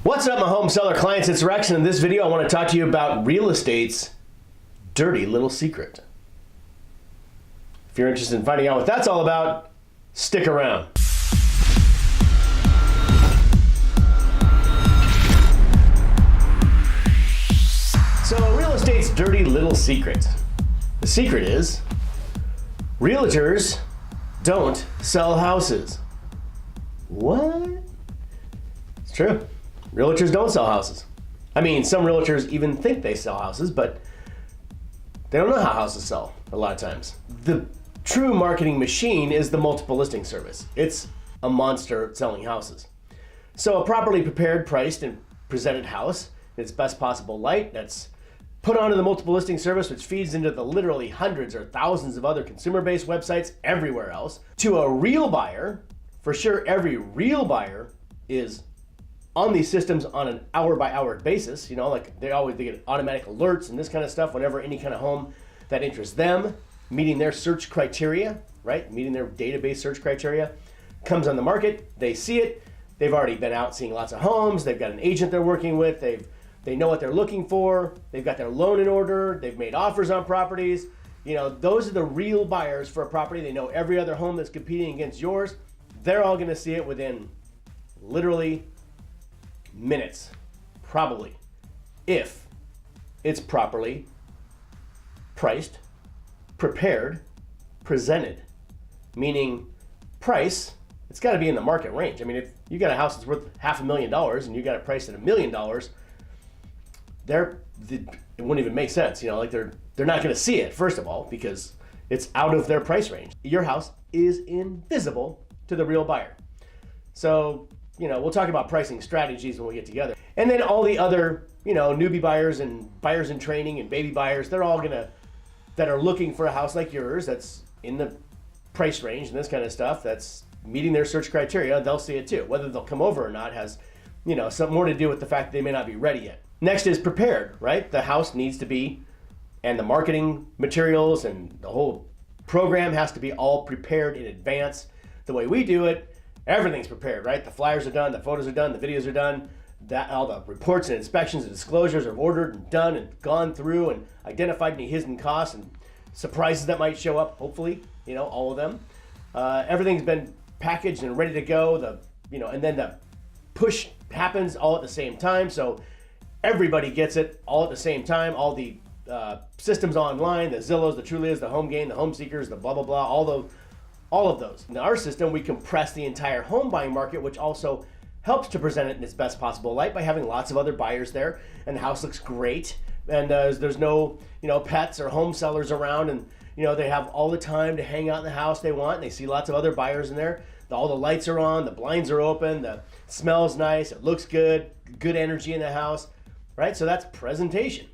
What's up, my home seller clients? It's Rex, and in this video I want to talk to you about real estate's dirty little secret. If you're interested in finding out what that's all about, stick around. So, real estate's dirty little secret. The secret is realtors don't sell houses. What? It's true. Realtors don't sell houses. I mean, some realtors even think they sell houses, but they don't know how houses sell a lot of times. The true marketing machine is the multiple listing service. It's a monster selling houses. So a properly prepared, priced, and presented house in its best possible light that's put onto the multiple listing service, which feeds into the literally hundreds or thousands of other consumer-based websites everywhere else, to a real buyer. For sure, every real buyer is on these systems on an hour-by-hour basis. You know, like they get automatic alerts and this kind of stuff whenever any kind of home that interests them, meeting their search criteria, right? Meeting their database search criteria, comes on the market. They see it. They've already been out seeing lots of homes. They've got an agent they're working with. They know what they're looking for. They've got their loan in order. They've made offers on properties. You know, those are the real buyers for a property. They know every other home that's competing against yours. They're all going to see it within literally minutes, probably, if it's properly priced, prepared, presented. Meaning price, it's got to be in the market range. I mean, if you got a house that's worth $500,000 and you got it priced at $1 million, it wouldn't even make sense. You know, like they're not going to see it, first of all, because it's out of their price range. Your house is invisible to the real buyer. So, you know, we'll talk about pricing strategies when we get together. And then all the other, you know, newbie buyers and buyers in training and baby buyers, they're all that are looking for a house like yours that's in the price range and this kind of stuff, that's meeting their search criteria, they'll see it too. Whether they'll come over or not has, you know, something more to do with the fact that they may not be ready yet. Next is prepared, right? The house needs to be, and the marketing materials and the whole program has to be all prepared in advance. The way we do it, everything's prepared, right? The flyers are done, the photos are done, the videos are done, all the reports and inspections and disclosures are ordered and done and gone through and identified any hidden costs and surprises that might show up, hopefully, you know, all of them. Everything's been packaged and ready to go, and then the push happens all at the same time, so everybody gets it all at the same time. All the systems online, the Zillows, the Trulias, the Home Gain, the Home Seekers, the blah, blah, blah, all of those. In our system, we compress the entire home buying market, which also helps to present it in its best possible light by having lots of other buyers there, and the house looks great, and there's no, you know, pets or home sellers around, and, you know, they have all the time to hang out in the house they want, and they see lots of other buyers in there. All the lights are on, the blinds are open, the smells nice, it looks good energy in the house, right? So that's presentation.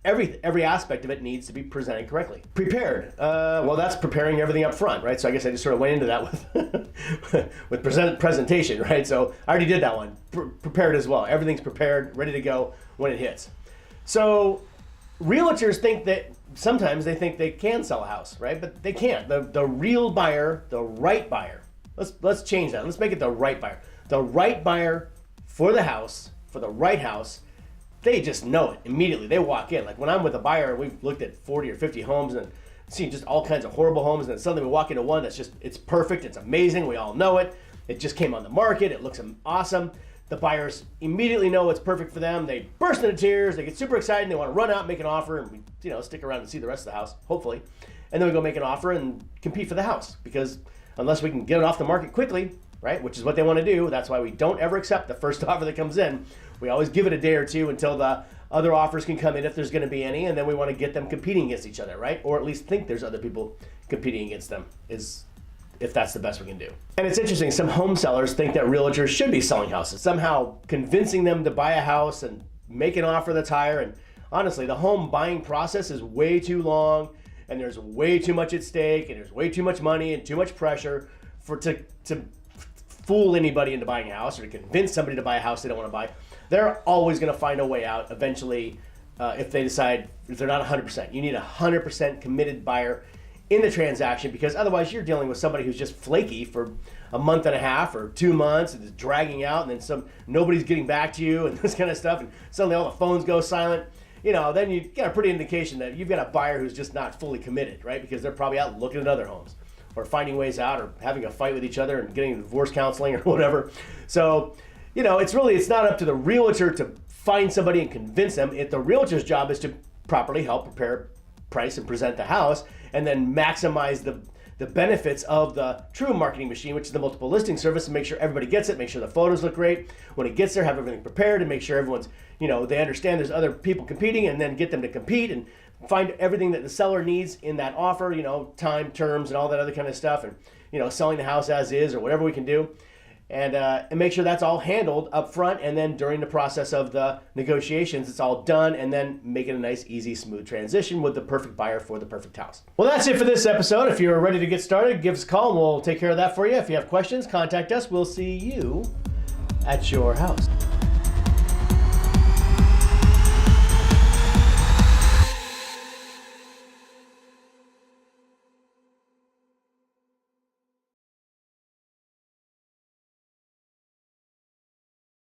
Every aspect of it needs to be presented correctly. Prepared. Well, that's preparing everything up front, right? So I guess I just sort of went into that with presentation, right? So I already did that one. Prepared as well. Everything's prepared, ready to go when it hits. So realtors think that sometimes they think they can sell a house, right? But they can't. The real buyer, the right buyer. Let's change that. Let's make it the right buyer. The right buyer for the house, for the right house. They just know it immediately. They walk in. Like when I'm with a buyer, we've looked at 40 or 50 homes and seen just all kinds of horrible homes, and then suddenly we walk into one that's just, it's perfect, it's amazing, we all know it. It just came on the market, it looks awesome. The buyers immediately know it's perfect for them. They burst into tears, they get super excited, and they want to run out and make an offer, and we, you know, stick around and see the rest of the house, hopefully. And then we go make an offer and compete for the house, because unless we can get it off the market quickly, right, which is what they want to do, that's why we don't ever accept the first offer that comes in. We always give it a day or two until the other offers can come in, if there's going to be any, and then we want to get them competing against each other, right? Or at least think there's other people competing against them, if that's the best we can do. And it's interesting, some home sellers think that realtors should be selling houses, somehow convincing them to buy a house and make an offer that's higher. And honestly, the home buying process is way too long, and there's way too much at stake, and there's way too much money and too much pressure to fool anybody into buying a house, or to convince somebody to buy a house they don't want to buy. They're always going to find a way out eventually if they decide, if they're not 100%. You need a 100% committed buyer in the transaction, because otherwise you're dealing with somebody who's just flaky for a month and a half or 2 months, and it's dragging out, and then nobody's getting back to you and this kind of stuff, and suddenly all the phones go silent. Then you get a pretty indication that you've got a buyer who's just not fully committed, right? Because they're probably out looking at other homes or finding ways out or having a fight with each other and getting divorce counseling or whatever. So, it's not up to the realtor to find somebody and convince them. The realtor's job is to properly help prepare, price, and present the house, and then maximize the benefits of the true marketing machine, which is the multiple listing service, and make sure everybody gets it, make sure the photos look great. When it gets there, have everything prepared and make sure everyone's, they understand there's other people competing, and then get them to compete and find everything that the seller needs in that offer, time, terms, and all that other kind of stuff, and, selling the house as is or whatever we can do. And make sure that's all handled up front, and then during the process of the negotiations, it's all done, and then make it a nice, easy, smooth transition with the perfect buyer for the perfect house. Well, that's it for this episode. If you're ready to get started, give us a call, and we'll take care of that for you. If you have questions, contact us. We'll see you at your house.